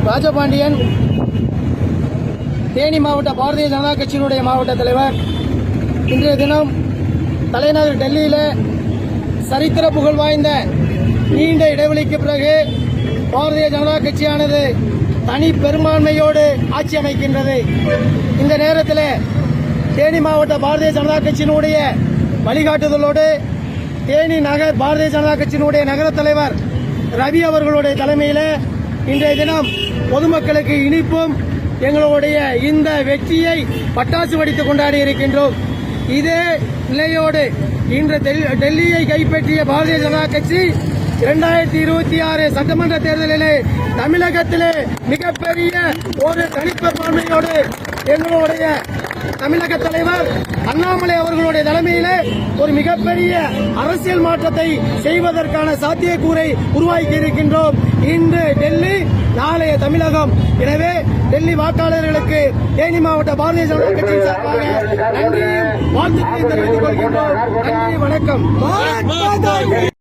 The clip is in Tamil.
ராஜபாண்டியன், தேனி மாவட்ட பாரதிய ஜனதா கட்சியினுடைய மாவட்ட தலைவர். இன்றைய தினம் தலைநகர் டெல்லியில சரித்திர புகழ் வாய்ந்த நீண்ட இடைவெளிக்கு பிறகு பாரதிய ஜனதா கட்சியானது தனி பெரும்பான்மையோடு ஆட்சி அமைக்கின்றது. இந்த நேரத்தில் தேனி மாவட்ட பாரதிய ஜனதா கட்சியினுடைய வழிகாட்டுதலோடு தேனி நகர் பாரதிய ஜனதா கட்சியினுடைய நகர தலைவர் ரவி அவர்களுடைய தலைமையில் இன்றைய தினம் பொதுமக்களுக்கு இனிப்பும் எங்களுடைய இந்த வெற்றியை பட்டாசு வெடித்து கொண்டாடி இருக்கின்றோம். இதே நிலையோடு இன்று டெல்லியை கைப்பற்றிய பாரதிய ஜனதா கட்சி 2026 சட்டமன்ற தேர்தலிலே தமிழகத்திலே மிகப்பெரிய ஒரு தனிப்பெரும்பான்மையோடு எங்களுடைய தமிழக தலைவர் அண்ணாமலை அவர்களுடைய தலைமையிலே ஒரு மிகப்பெரிய அரசியல் மாற்றத்தை செய்வதற்கான சாத்தியக்கூறை உருவாக்கி இருக்கின்றோம். இன்று டெல்லி, நாளைய தமிழகம். எனவே டெல்லி வாக்காளர்களுக்கு தேனி மாவட்ட பாரதிய ஜனதா கட்சி சார்பாக நன்றியும் வாழ்த்துக்களையும் தெரிவித்துக் கொள்கின்றோம். நன்றி, வணக்கம்.